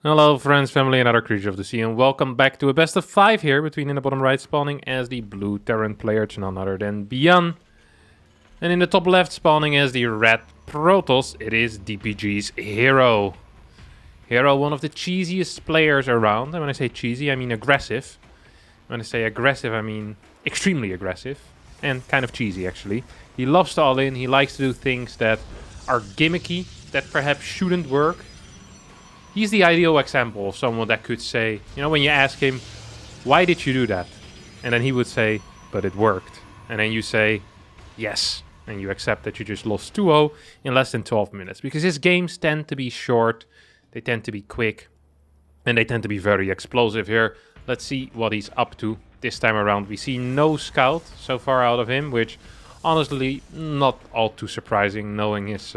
Hello friends, family and other creatures of the sea, and welcome back to a best of 5 here between in the bottom right spawning as the blue Terran player, it's none other than ByuN's. And in the top left spawning as the red Protoss, it is DPG's herO. herO, one of the cheesiest players around, and when I say cheesy I mean aggressive. When I say aggressive I mean extremely aggressive, and kind of cheesy actually. He loves to all in, he likes to do things that are gimmicky, that perhaps shouldn't work. He's the ideal example of someone that could say, you know, when you ask him, why did you do that? And then he would say, but it worked. And then you say, yes. And you accept that you just lost 2-0 in less than 12 minutes. Because his games tend to be short, they tend to be quick, and they tend to be very explosive here. Let's see what he's up to this time around. We see no scout so far out of him, which honestly not all too surprising, knowing his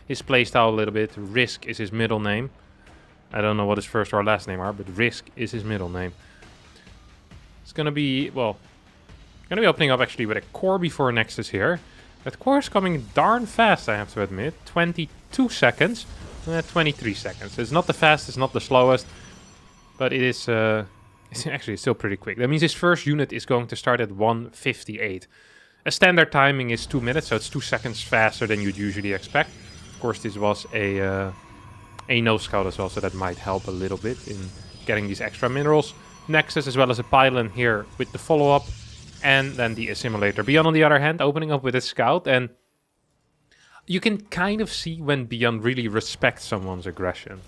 playstyle a little bit. Risk is his middle name. I don't know what his first or last name are, but Risk is his middle name. It's gonna be, well, gonna be opening up actually with a core before Nexus here. That core is coming darn fast, I have to admit. 22 seconds, 23 seconds. It's not the fastest, not the slowest, but it is, it's actually still pretty quick. That means his first unit is going to start at 1:58. A standard timing is 2 minutes, so it's 2 seconds faster than you'd usually expect. Of course, this was a no scout as well, so that might help a little bit in getting these extra minerals. Nexus as well as a pylon here with the follow-up, and then the assimilator. ByuN on the other hand, opening up with a scout, and you can kind of see when ByuN really respects someone's aggression.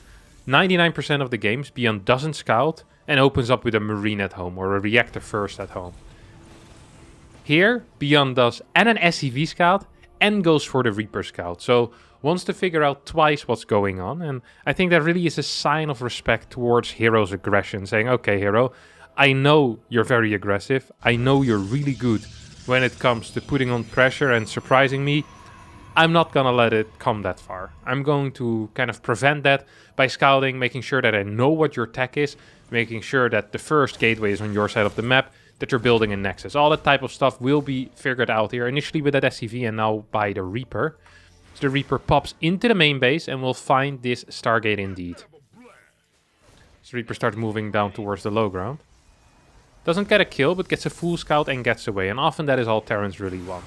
99% of the games, ByuN doesn't scout and opens up with a marine at home or a reactor first at home. Here, ByuN does and an SCV scout and goes for the Reaper scout. So wants to figure out twice what's going on, and I think that really is a sign of respect towards herO's aggression, saying, okay herO, I know you're very aggressive, I know you're really good when it comes to putting on pressure and surprising me. I'm not gonna let it come that far. I'm going to kind of prevent that by scouting, making sure that I know what your tech is, making sure that the first gateway is on your side of the map, that you're building a Nexus. All that type of stuff will be figured out here, initially with that SCV and now by the Reaper. The Reaper pops into the main base and will find this Stargate indeed. So Reaper starts moving down towards the low ground. Doesn't get a kill, but gets a full scout and gets away. And often that is all Terrans really want.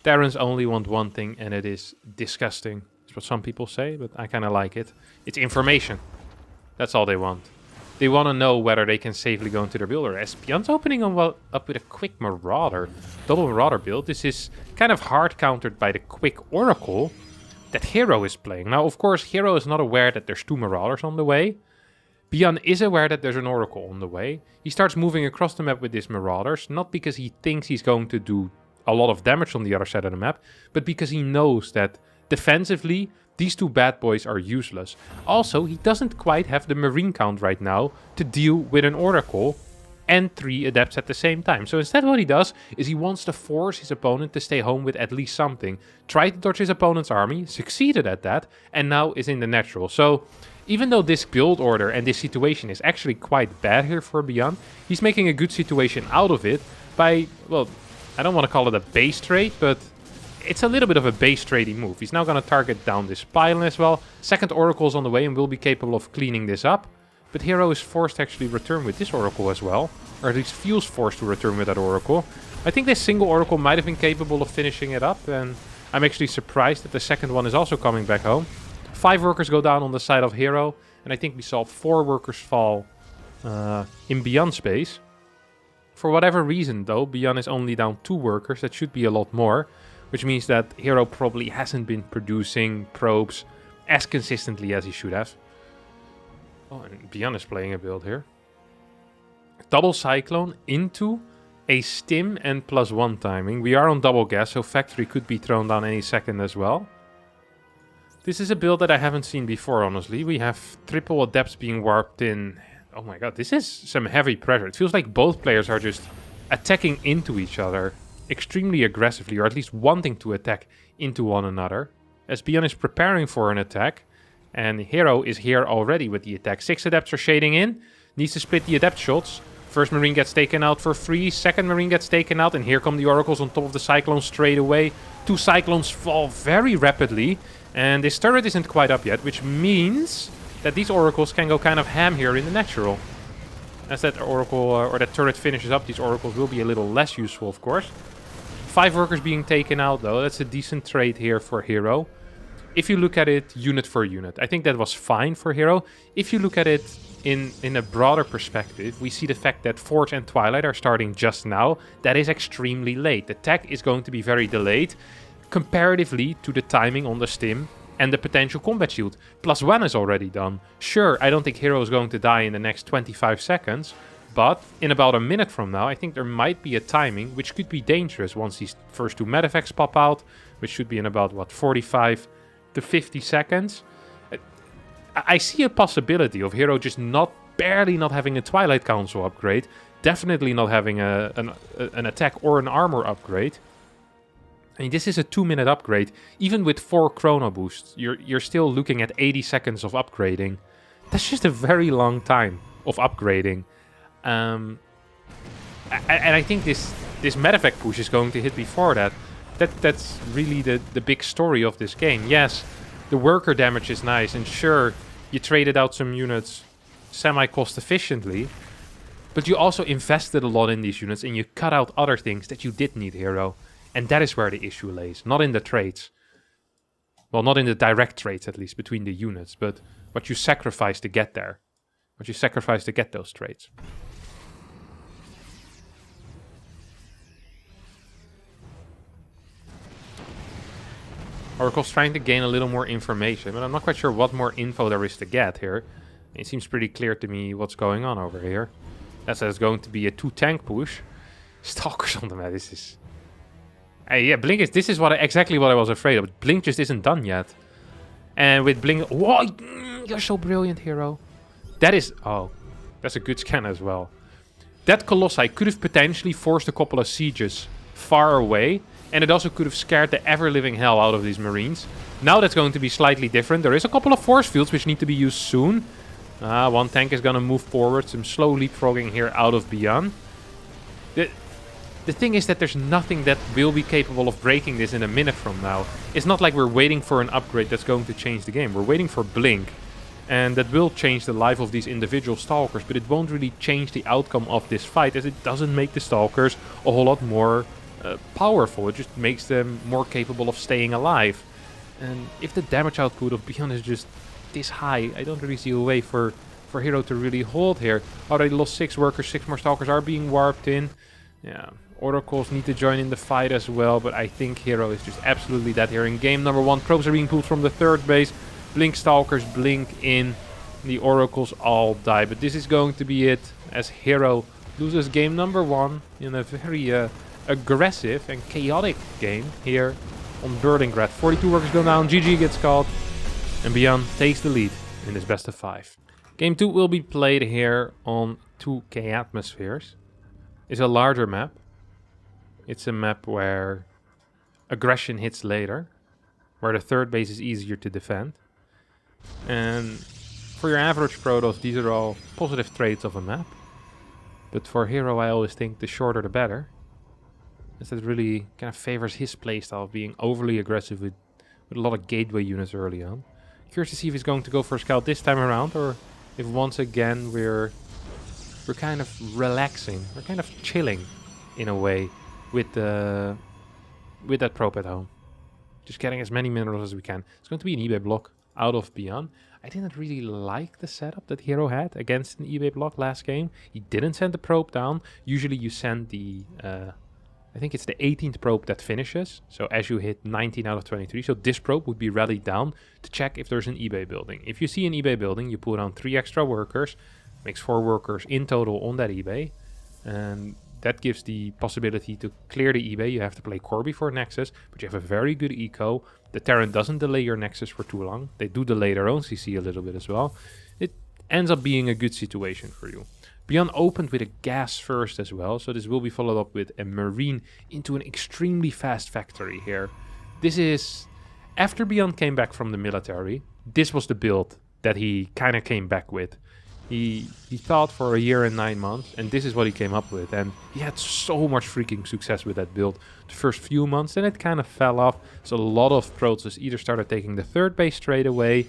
Terrans only want one thing, and it is disgusting. That's what some people say, but I kind of like it. It's information. That's all they want. They want to know whether they can safely go into their build. Or as ByuN's opening up with a quick Marauder, double Marauder build. This is kind of hard countered by the quick Oracle that herO is playing. Now, of course, herO is not aware that there's 2 Marauders on the way. ByuN is aware that there's an Oracle on the way. He starts moving across the map with these Marauders, not because he thinks he's going to do a lot of damage on the other side of the map, but because he knows that defensively, these 2 bad boys are useless. Also, he doesn't quite have the Marine count right now to deal with an Oracle and 3 Adepts at the same time. So instead what he does is he wants to force his opponent to stay home with at least something. Tried to dodge his opponent's army, succeeded at that, and now is in the natural. So even though this build order and this situation is actually quite bad here for ByuN, he's making a good situation out of it by, well, I don't want to call it a base trade, but it's a little bit of a base trading move. He's now going to target down this pylon as well. Second Oracle's on the way and will be capable of cleaning this up. But herO is forced to actually return with this Oracle as well. Or at least feels forced to return with that Oracle. I think this single Oracle might have been capable of finishing it up. And I'm actually surprised that the second one is also coming back home. 5 workers go down on the side of herO. And I think we saw 4 workers fall in ByuN's space. For whatever reason though, ByuN is only down 2 workers. That should be a lot more. Which means that herO probably hasn't been producing probes as consistently as he should have. Oh, and ByuN is playing a build here. Double Cyclone into a stim and +1 timing. We are on double gas, so Factory could be thrown down any second as well. This is a build that I haven't seen before, honestly. We have triple Adepts being warped in. Oh my god, this is some heavy pressure. It feels like both players are just attacking into each other extremely aggressively, or at least wanting to attack into one another. As ByuN is preparing for an attack, and herO is here already with the attack. 6 Adepts are shading in, needs to split the Adept shots. First Marine gets taken out for free, second Marine gets taken out, and here come the Oracles on top of the Cyclones straight away. 2 Cyclones fall very rapidly, And this turret isn't quite up yet, which means that these oracles can go kind of ham here in the natural. As that oracle or that turret finishes up, these oracles will be a little less useful, of course. 5 workers being taken out, though. That's a decent trade here for herO. If you look at it unit for unit, I think that was fine for herO. If you look at it in a broader perspective, we see the fact that Forge and Twilight are starting just now. That is extremely late. The tech is going to be very delayed comparatively to the timing on the stim and the potential combat shield. +1 is already done. Sure, I don't think herO is going to die in the next 25 seconds, but in about a minute from now, I think there might be a timing which could be dangerous once these first 2 medeffects pop out, which should be in about, what, 45 to 50 seconds. I see a possibility of herO just barely not having a Twilight Council upgrade, definitely not having an attack or an armor upgrade. I mean, this is a 2-minute upgrade. Even with 4 chrono boosts, you're still looking at 80 seconds of upgrading. That's just a very long time of upgrading. And I think this medevac push is going to hit before that. That's really the big story of this game. Yes, the worker damage is nice, and sure, you traded out some units semi-cost efficiently, but you also invested a lot in these units, and you cut out other things that you did need, herO. And that is where the issue lays, not in the trades. Well, not in the direct trades, at least, between the units, but what you sacrifice to get there. What you sacrifice to get those trades. Oracle's trying to gain a little more information, but I'm not quite sure what more info there is to get here. It seems pretty clear to me what's going on over here. That says it's going to be a 2-tank push. Stalkers on the map, this is... Hey, yeah, Blink is... This is exactly what I was afraid of. Blink just isn't done yet. And with Blink... Whoa! You're so brilliant, herO. That is... Oh, that's a good scan as well. That Colossi could have potentially forced a couple of sieges far away. And it also could have scared the ever-living hell out of these Marines. Now that's going to be slightly different. There is a couple of force fields which need to be used soon. 1 tank is going to move forward. Some slow leapfrogging here out of ByuN. The thing is that there's nothing that will be capable of breaking this in a minute from now. It's not like we're waiting for an upgrade that's going to change the game. We're waiting for Blink. And that will change the life of these individual Stalkers. But it won't really change the outcome of this fight, as it doesn't make the Stalkers a whole lot more powerful. It just makes them more capable of staying alive. And if the damage output of ByuN is just this high, I don't really see a way for herO to really hold here. Already lost 6 workers, 6 more Stalkers are being warped in. Yeah, Oracles need to join in the fight as well, but I think herO is just absolutely dead here in game number 1. Probes are being pulled from the 3rd base. Blink Stalkers blink in. The Oracles all die, but this is going to be it as herO loses game number 1 in a very aggressive and chaotic game here on Berlingrad. 42 workers go down, GG gets called, and ByuN takes the lead in this best of 5. Game 2 will be played here on 2K atmospheres. It's a larger map. It's a map where aggression hits later, where the 3rd base is easier to defend. And for your average Protoss, these are all positive traits of a map. But for herO, I always think the shorter the better. As that really kind of favors his playstyle of being overly aggressive with a lot of gateway units early on. Curious to see if he's going to go for a scout this time around, or if once again we're kind of relaxing, we're kind of chilling in a way with that probe at home. Just getting as many minerals as we can. It's going to be an eBay block out of ByuN. I didn't really like the setup that herO had against an eBay block last game. He didn't send the probe down. Usually you send the... I think it's the 18th probe that finishes. So as you hit 19 out of 23. So this probe would be rallied down to check if there's an eBay building. If you see an eBay building, you put on 3 extra workers. Makes 4 workers in total on that eBay. And that gives the possibility to clear the eBay. You have to play Corby for Nexus, but you have a very good eco. The Terran doesn't delay your Nexus for too long. They do delay their own CC a little bit as well. It ends up being a good situation for you. ByuN opened with a gas first as well, so this will be followed up with a Marine into an extremely fast factory here. This is... After ByuN came back from the military, this was the build that he kind of came back with. He thought for a year and 9 months, and this is what he came up with. And he had so much freaking success with that build the first few months, then it kind of fell off. So a lot of pros just either started taking the third base straight away,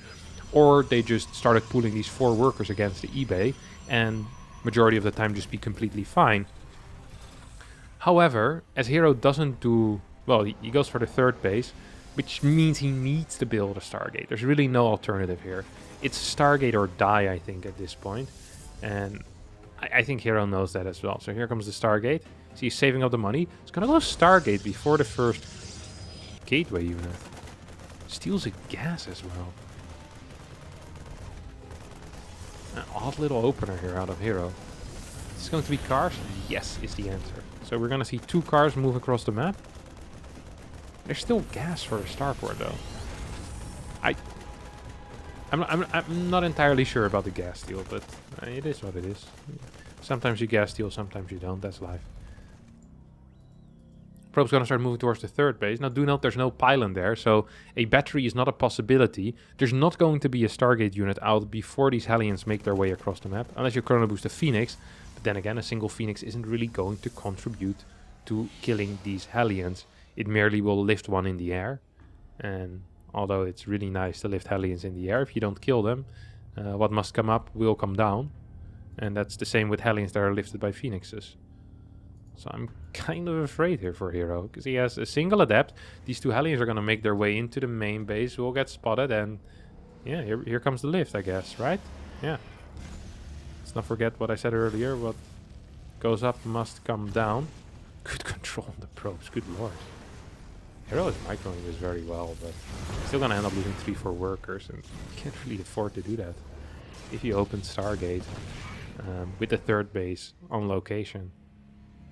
or they just started pulling these 4 workers against the eBay, and majority of the time just be completely fine. However, as herO doesn't do... Well, he goes for the third base, which means he needs to build a Stargate. There's really no alternative here. It's Stargate or die, I think, at this point. And I think herO knows that as well. So here comes the Stargate. So he's saving up the money. He's going to go Stargate before the first gateway unit. Steals a gas as well. An odd little opener here out of herO. Is this going to be cars? Yes, is the answer. So we're going to see 2 cars move across the map. There's still gas for a starport, though. I'm not entirely sure about the gas steal, but it is what it is. Sometimes you gas steal, sometimes you don't. That's life. Probe's going to start moving towards the third base. Now, do note there's no pylon there, so a battery is not a possibility. There's not going to be a Stargate unit out before these Hellions make their way across the map, unless you chrono boost a Phoenix. But then again, a single Phoenix isn't really going to contribute to killing these Hellions. It merely will lift one in the air, and although it's really nice to lift Hellions in the air, if you don't kill them, what must come up will come down. And that's the same with Hellions that are lifted by Phoenixes. So I'm kind of afraid here for herO, because he has a single adept. These 2 Hellions are going to make their way into the main base, will get spotted, and yeah, here comes the lift, I guess, right? Yeah. Let's not forget what I said earlier, what goes up must come down. Good control on the probes, good lord. herO is microing this very well, but still going to end up losing 3-4 workers, and can't really afford to do that. If you open Stargate with the third base on location,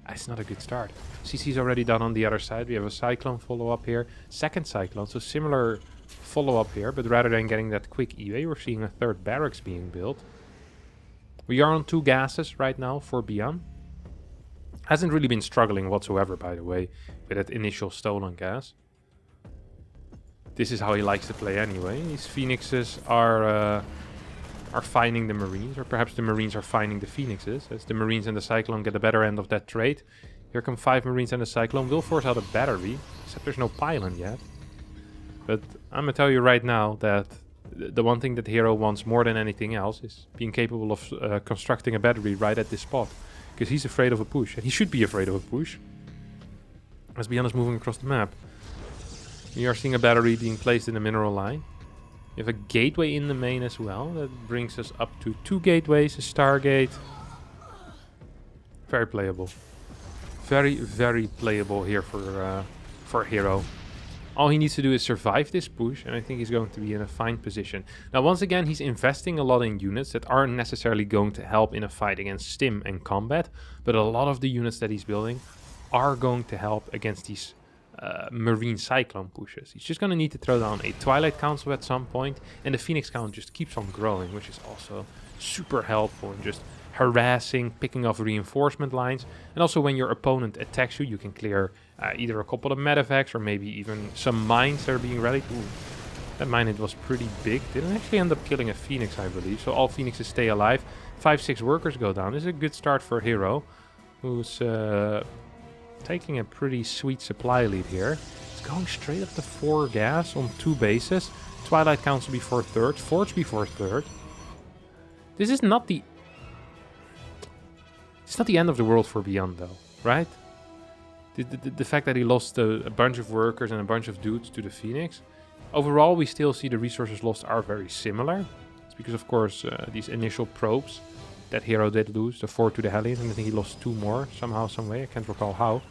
it's not a good start. CC's already done on the other side. We have a Cyclone follow-up here. Second Cyclone, so similar follow-up here, but rather than getting that quick eBay, we're seeing a third barracks being built. We are on 2 gases right now for ByuN. Hasn't really been struggling whatsoever, by the way, with that initial stolen gas. This is how he likes to play anyway. These Phoenixes are finding the Marines, or perhaps the Marines are finding the Phoenixes, as the Marines and the Cyclone get the better end of that trade. Here come 5 Marines and the Cyclone. Will force out a battery, except there's no pylon yet. But I'm gonna tell you right now that the one thing that herO wants more than anything else is being capable of constructing a battery right at this spot. Because he's afraid of a push, and he should be afraid of a push. As ByuN is moving across the map. We are seeing a battery being placed in the mineral line. We have a gateway in the main as well. That brings us up to 2 gateways, a Stargate. Very playable. Very, very playable here for herO. All he needs to do is survive this push, and I think he's going to be in a fine position. Now, once again, he's investing a lot in units that aren't necessarily going to help in a fight against Stim and combat, but a lot of the units that he's building are going to help against these Marine Cyclone pushes. He's just going to need to throw down a Twilight Council at some point, and the Phoenix count just keeps on growing, which is also super helpful in just harassing, picking off reinforcement lines, and also when your opponent attacks you, you can clear either a couple of medevacs or maybe even some mines that are being rallied. Ooh, that mine, it was pretty big. Didn't actually end up killing a Phoenix, I believe, so all Phoenixes stay alive. 5-6 workers go down. This is a good start for herO, who's taking a pretty sweet supply lead here. It's going straight up to 4 gas on 2 bases. Twilight Council before third, Forge before third. This is not the... It's not the end of the world for ByuN, though, right? The fact that he lost a bunch of workers and a bunch of dudes to the Phoenix. Overall, we still see the resources lost are very similar. It's because, of course, these initial probes that herO did lose, the 4 to the Hellions, and I think he lost 2 more somehow, some way. I can't recall how.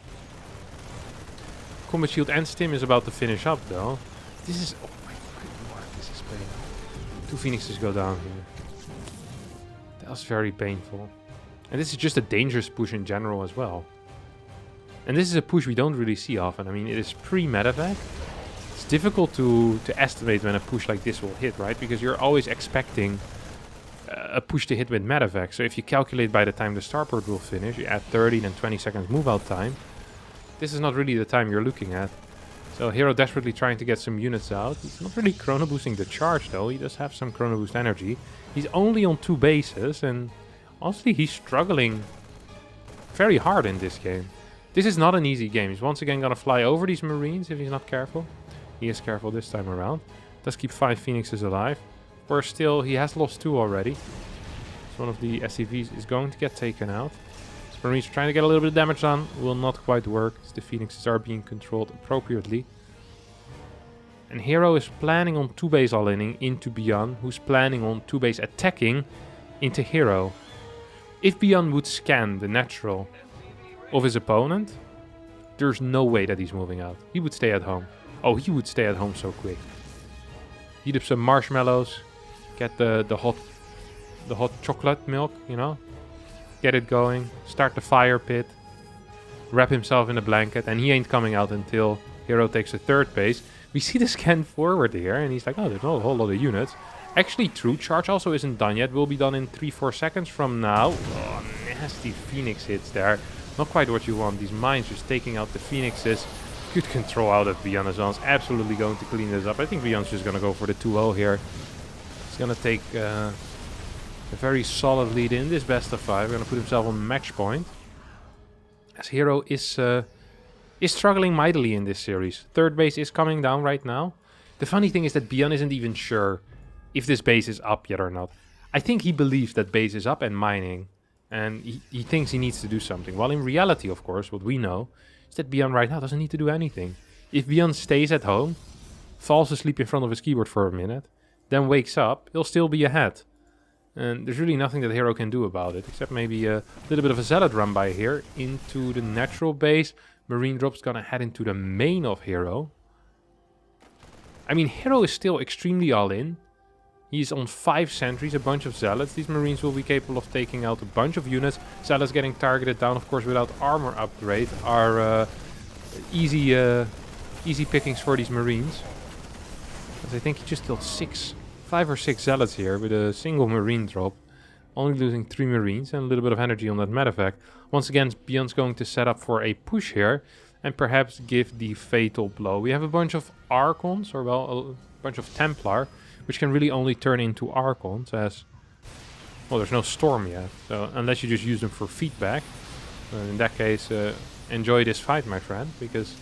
Combat Shield and Stim is about to finish up, though. This is... Oh my good lord, this is painful. 2 Phoenixes go down here. That was very painful. And this is just a dangerous push in general as well. And this is a push we don't really see often. I mean, it is pre-medevac. It's difficult to estimate when a push like this will hit, right? Because you're always expecting a push to hit with medevac. So if you calculate by the time the starport will finish, you add 30 and 20 seconds move out time. This is not really the time you're looking at. So herO desperately trying to get some units out. He's not really chrono boosting the charge though. He does have some chrono boost energy. He's only on 2 bases, and honestly he's struggling very hard in this game. This is not an easy game. He's once again gonna fly over these Marines if he's not careful. He is careful this time around. Does keep 5 Phoenixes alive. Or still, he has lost 2 already. So one of the SCVs is going to get taken out. Marines trying to get a little bit of damage on. Will not quite work, as the Phoenixes are being controlled appropriately. And herO is planning on 2 base all-inning into ByuN, who's planning on 2 base attacking into herO. If ByuN would scan the natural of his opponent, there's no way that he's moving out. He would stay at home. Oh, he would stay at home so quick. Heat up some marshmallows, get the hot chocolate milk, you know. Get it going, start the fire pit, wrap himself in a blanket, and he ain't coming out until herO takes the 3rd base. We see the scan forward here, and he's like, oh, there's not a whole lot of units. Actually true, charge also isn't done yet, will be done in 3-4 seconds from now. Oh, nasty Phoenix hits there. Not quite what you want, these mines just taking out the Phoenixes. Good control out of ByuN as well. It's absolutely going to clean this up. I think ByuN's just going to go for the 2-0 here. He's going to take a very solid lead in this best of 5. Going to put himself on match point. As herO is struggling mightily in this series. 3rd base is coming down right now. The funny thing is that ByuN isn't even sure if this base is up yet or not. I think he believes that base is up and mining. And he thinks he needs to do something. While in reality, of course, what we know is that ByuN right now doesn't need to do anything. If ByuN stays at home, falls asleep in front of his keyboard for a minute, then wakes up, he'll still be ahead. And there's really nothing that herO can do about it, except maybe a little bit of a zealot run by here into the natural base. Marine drop's gonna head into the main of herO. I mean, herO is still extremely all-in. He's on 5 sentries, a bunch of zealots. These Marines will be capable of taking out a bunch of units. Zealots getting targeted down, of course, without armor upgrade are easy pickings for these Marines. As I think he just killed 5 or 6 zealots here with a single Marine drop. Only losing 3 Marines and a little bit of energy on that medevac. Once again, ByuN's going to set up for a push here and perhaps give the fatal blow. We have a bunch of Archons, or well, a bunch of Templar, which can really only turn into Archons as... Well, there's no Storm yet, so unless you just use them for feedback. In that case, enjoy this fight, my friend, because...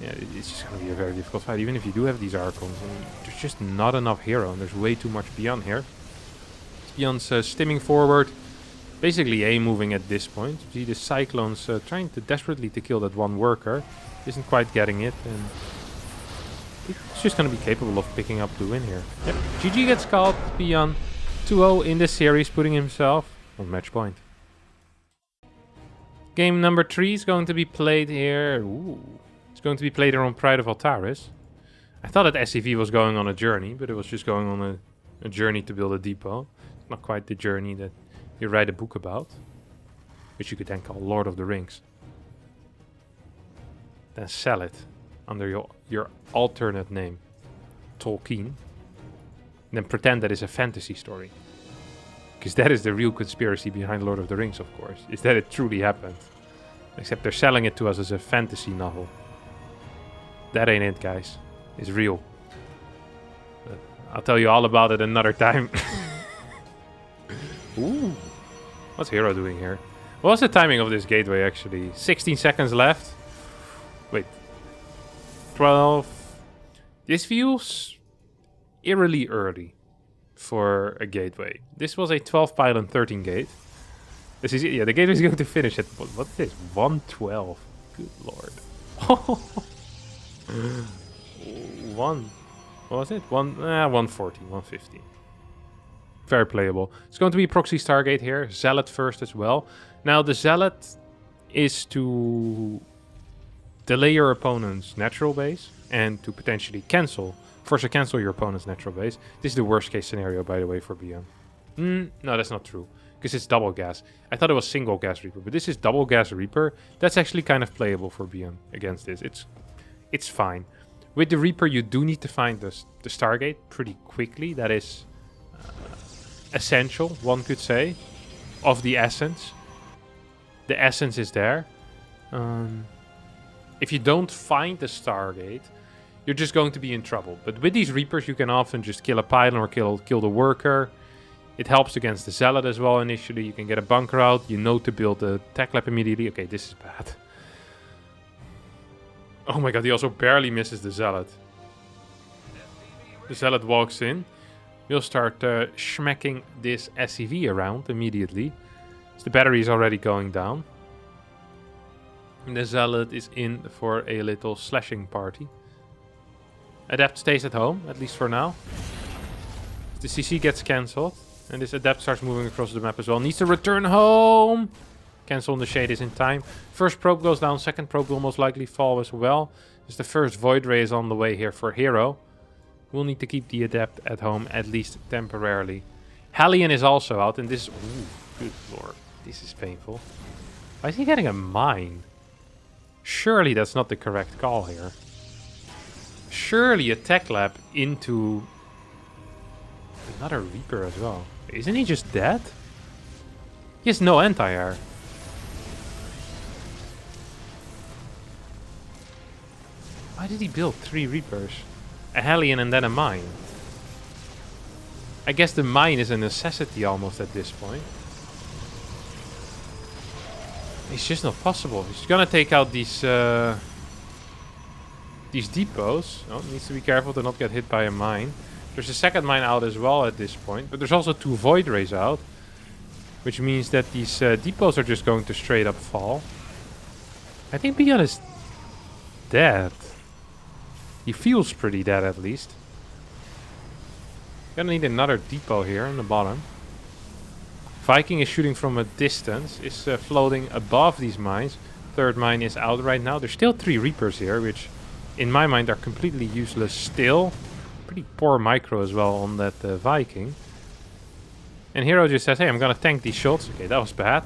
Yeah, it's just going to be a very difficult fight, even if you do have these Archons. There's just not enough herO, and there's way too much ByuN here. ByuN's stimming forward, basically A-moving at this point. You see the Cyclones trying to desperately to kill that one worker. Isn't quite getting it, and it's just going to be capable of picking up the win here. Yep, GG gets called, ByuN 2-0 in this series, putting himself on match point. Game number 3 is going to be played here. Ooh. It's going to be played here on Pride of Altaris. I thought that SCV was going on a journey, but it was just going on a journey to build a depot. It's not quite the journey that you write a book about, which you could then call Lord of the Rings. Then sell it under your alternate name, Tolkien. And then pretend that it's a fantasy story. Because that is the real conspiracy behind Lord of the Rings, of course, is that it truly happened. Except they're selling it to us as a fantasy novel. That ain't it, guys. It's real. But I'll tell you all about it another time. Ooh. What's herO doing here? What's the timing of this gateway, actually? 16 seconds left. Wait. 12. This feels eerily early for a gateway. This was a 12 pylon 13 gate. This is it. Yeah, the gateway is going to finish at... What's this? 112. Good lord. What was it? 140, 150. Very playable. It's going to be proxy Stargate here. Zealot first as well. Now, the Zealot is to delay your opponent's natural base and to potentially force to cancel your opponent's natural base. This is the worst case scenario, by the way, for ByuN. No, that's not true. Because it's double gas. I thought it was single gas Reaper, but this is double gas Reaper. That's actually kind of playable for ByuN against this. It's fine. With the Reaper, you do need to find the Stargate pretty quickly. That is essential, one could say, of the essence. The essence is there. if you don't find the Stargate, you're just going to be in trouble. But with these Reapers, you can often just kill a pylon or kill the worker. It helps against the Zealot as well initially. You can get a bunker out. You know to build the tech lab immediately. Okay, this is bad. Oh my god, he also barely misses the Zealot. The Zealot walks in. We'll start smacking this SCV around immediately. So the battery is already going down. And the Zealot is in for a little slashing party. Adept stays at home, at least for now. The CC gets cancelled. And this Adept starts moving across the map as well. Needs to return home! Cancel on the Shade is in time. First probe goes down, second probe will most likely fall as well. Just the first VOIDRAY is on the way here for herO. We'll need to keep the Adept at home, at least temporarily. Hellion is also out, and this is... Ooh, good lord. This is painful. Why is he getting a mine? Surely that's not the correct call here. Surely a tech lab into... another Reaper as well. Isn't he just dead? He has no anti-air. Why did he build 3 Reapers? A Hellion and then a mine. I guess the mine is a necessity almost at this point. It's just not possible. He's gonna take out these depots. Oh, needs to be careful to not get hit by a mine. There's a second mine out as well at this point. But there's also 2 VOIDRAYs out. Which means that these depots are just going to straight up fall. I think ByuN is dead. He feels pretty dead at least. Gonna need another depot here in the bottom. Viking is shooting from a distance. Is floating above these mines. Third mine is out right now. There's still 3 Reapers here, which in my mind are completely useless still. Pretty poor micro as well on that Viking. And herO just says, hey, I'm gonna tank these shots. Okay, that was bad.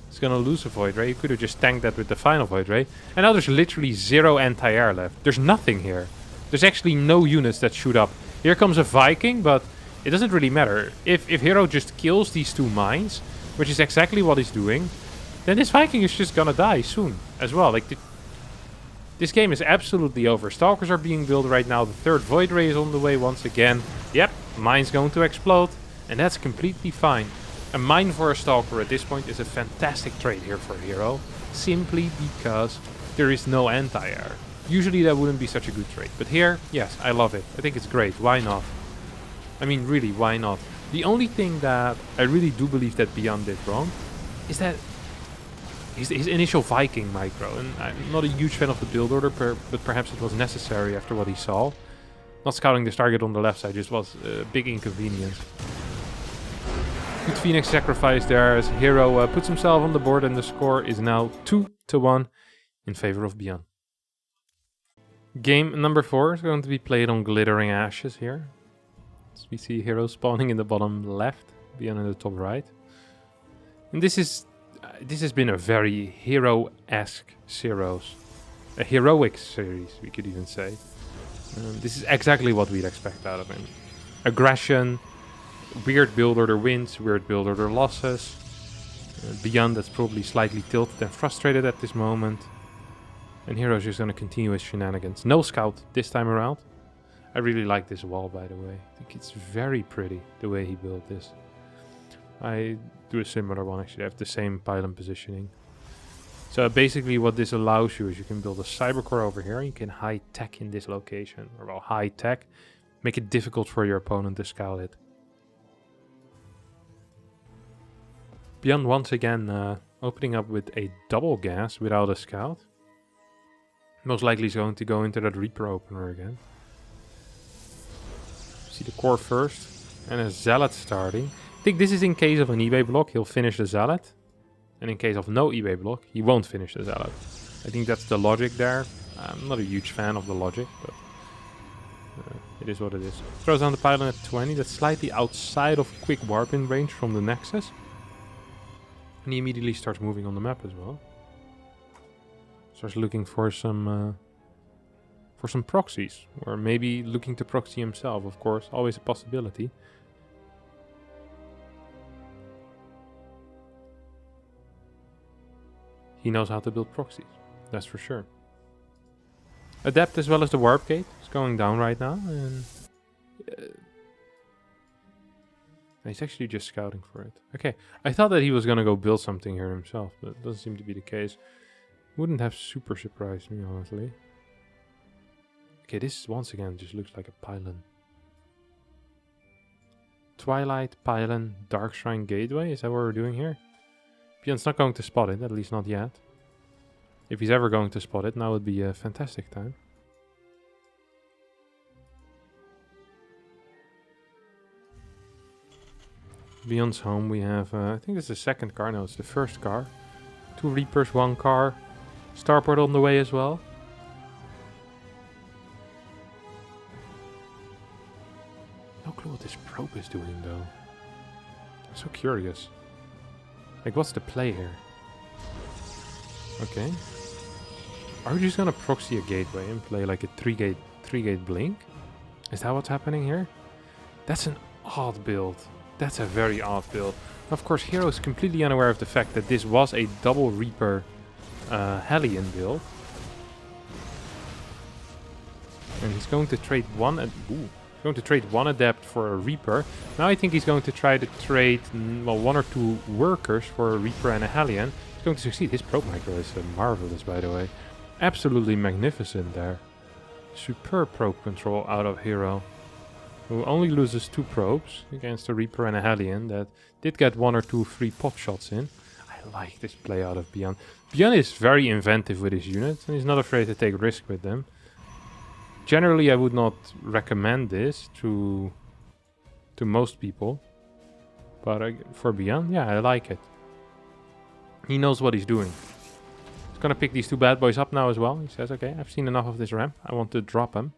He's gonna lose a VOIDRAY. You could have just tanked that with the final VOIDRAY. And now there's literally 0 anti-air left. There's nothing here. There's actually no units that shoot up. Here comes a Viking, but it doesn't really matter. If herO just kills these 2 mines, which is exactly what he's doing, then this Viking is just gonna die soon as well. Like, this game is absolutely over. Stalkers are being built right now. The third VOIDRAY is on the way once again. Yep, mine's going to explode. And that's completely fine. A mine for a Stalker at this point is a fantastic trade here for herO. Simply because there is no anti-air. Usually that wouldn't be such a good trade. But here, yes, I love it. I think it's great. Why not? I mean, really, why not? The only thing that I really do believe that ByuN did wrong is that his initial Viking micro. And I'm not a huge fan of the build order, but perhaps it was necessary after what he saw. Not scouting this target on the left side just was a big inconvenience. Good Phoenix sacrifice there as herO puts himself on the board, and the score is now 2-1 in favor of ByuN. Game number 4 is going to be played on Glittering Ashes here. As we see herO spawning in the bottom left, ByuN in the top right. And this has been a very herO-esque series. A heroic series, we could even say. This is exactly what we'd expect out of him. Aggression, weird build order wins, weird build order losses. ByuN that's probably slightly tilted and frustrated at this moment. And herO's just going to continue his shenanigans. No scout this time around. I really like this wall, by the way. I think it's very pretty, the way he built this. I do a similar one, actually. I have the same pylon positioning. So basically what this allows you is you can build a cybercore over here. You can high tech in this location. Or well, high tech. Make it difficult for your opponent to scout it. ByuN once again opening up with a double gas without a scout. Most likely is going to go into that Reaper opener again. See the core first. And a Zealot starting. I think this is in case of an eBay block, he'll finish the Zealot. And in case of no eBay block, he won't finish the Zealot. I think that's the logic there. I'm not a huge fan of the logic, but it is what it is. Throws down the pylon at 20. That's slightly outside of quick warp in range from the Nexus. And he immediately starts moving on the map as well. Starts looking for some proxies. Or maybe looking to proxy himself, of course. Always a possibility. He knows how to build proxies. That's for sure. Adept as well as the warp gate is going down right now, and he's actually just scouting for it. Okay, I thought that he was gonna go build something here himself, but it doesn't seem to be the case. Wouldn't have super surprised me, honestly. Okay, this once again just looks like a pylon. Twilight, pylon, Dark Shrine Gateway, is that what we're doing here? ByuN's not going to spot it, at least not yet. If he's ever going to spot it, now would be a fantastic time. ByuN's home, we have, I think it's the second car, no, it's the first car. 2 Reapers, 1 car. Starport on the way as well. No clue what this probe is doing though. I'm so curious. Like, what's the play here? Okay. Are we just gonna proxy a gateway and play like a 3-gate blink? Is that what's happening here? That's an odd build. That's a very odd build. Of course, herO is completely unaware of the fact that this was a double Reaper Hellion build. And he's going to trade one Adept for a Reaper. Now I think he's going to try to trade, well, 1 or 2 workers for a Reaper and a Hellion. He's going to succeed. His probe micro is marvelous, by the way. Absolutely magnificent there. Superb probe control out of herO, who only loses 2 probes against a Reaper and a Hellion that did get 1 or 2 free pop shots in. I like this play out of ByuN. ByuN is very inventive with his units and he's not afraid to take risk with them. Generally, I would not recommend this to most people, but for ByuN, yeah, I like it. He knows what he's doing. He's gonna pick these 2 bad boys up now as well. He says, okay, I've seen enough of this ramp. I want to drop him.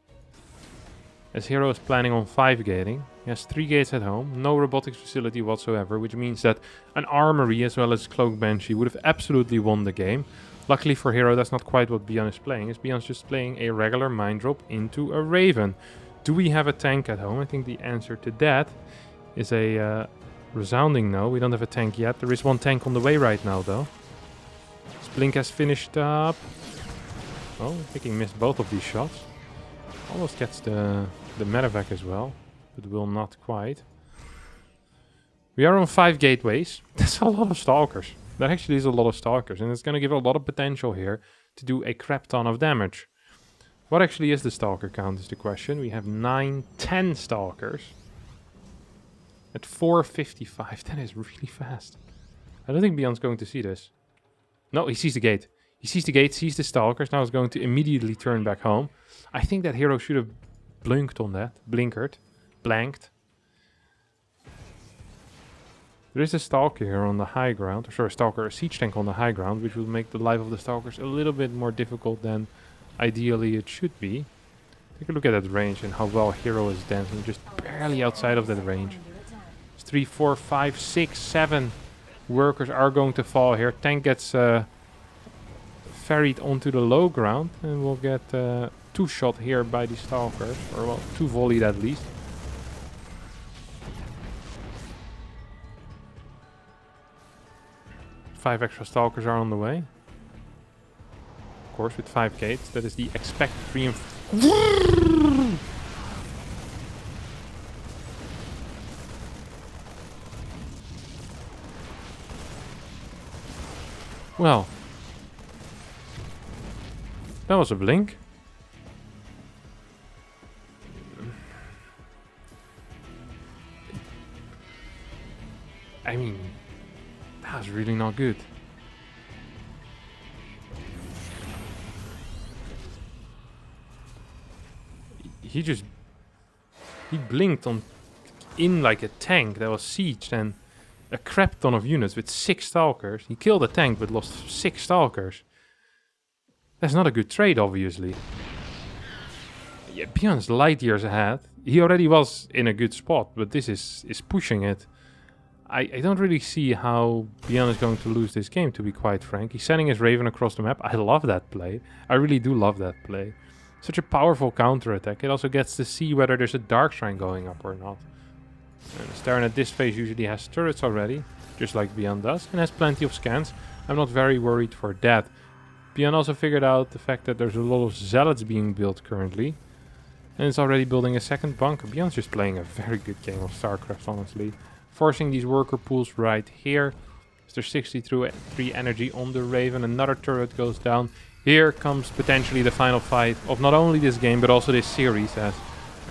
As herO is planning on 5 gating. He has 3 gates at home, no robotics facility whatsoever, which means that an armory as well as Cloak Banshee would have absolutely won the game. Luckily for herO, that's not quite what ByuN is playing. ByuN's just playing a regular mine drop into a Raven. Do we have a tank at home? I think the answer to that is a resounding no. We don't have a tank yet. There is 1 tank on the way right now, though. Blink has finished up. Oh, I think he missed both of these shots. Almost gets the medevac as well, but will not quite. We are on 5 gateways. That's a lot of stalkers. That actually is a lot of stalkers, and it's going to give a lot of potential here to do a crap ton of damage. What actually is the stalker count is the question. We have 9, 10 stalkers. At 455, that is really fast. I don't think ByuN's going to see this. No, he sees the gate. He sees the gate, sees the stalkers, now is going to immediately turn back home. I think that herO should have blinked on that. Blanked. There is a stalker here on the high ground. Or sorry, a siege tank on the high ground, which will make the life of the stalkers a little bit more difficult than ideally it should be. Take a look at that range and how well herO is dancing. Just barely outside of that range. It's 3, 4, 5, 6, 7 workers are going to fall here. Tank gets ferried onto the low ground and we'll get 2 shot here by the stalkers. Or well, 2 volleyed at least. Five extra stalkers are on the way. Of course, with 5 gates, that is the expected reinforcement. Well, that was a blink. I mean, that was really not good. He blinked in like a tank that was sieged and a crap ton of units with 6 stalkers. He killed a tank but lost 6 stalkers. That's not a good trade, obviously. Yeah, ByuN's light years ahead. He already was in a good spot, but this is pushing it. I don't really see how ByuN is going to lose this game, to be quite frank. He's sending his Raven across the map. I love that play. I really do love that play. Such a powerful counter-attack. It also gets to see whether there's a Dark Shrine going up or not. And Staring at this phase usually has turrets already, just like ByuN does, and has plenty of scans. I'm not very worried for that. ByuN also figured out the fact that there's a lot of zealots being built currently. And it's already building a second bunker. ByuN's just playing a very good game of StarCraft, honestly. Forcing these worker pools right here. There's 63 energy on the Raven. Another turret goes down. Here comes potentially the final fight of not only this game, but also this series. As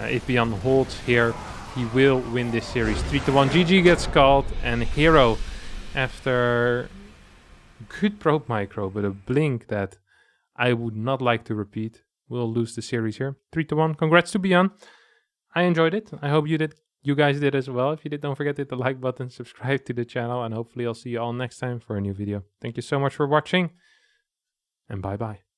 if ByuN holds here, he will win this series. 3-1. GG gets called. And herO, after good probe micro, but a blink that I would not like to repeat, will lose the series here. 3-1. Congrats to ByuN. I enjoyed it. I hope you guys did as well. If you did, don't forget to hit the like button, subscribe to the channel, and hopefully I'll see you all next time for a new video. Thank you so much for watching, and bye-bye.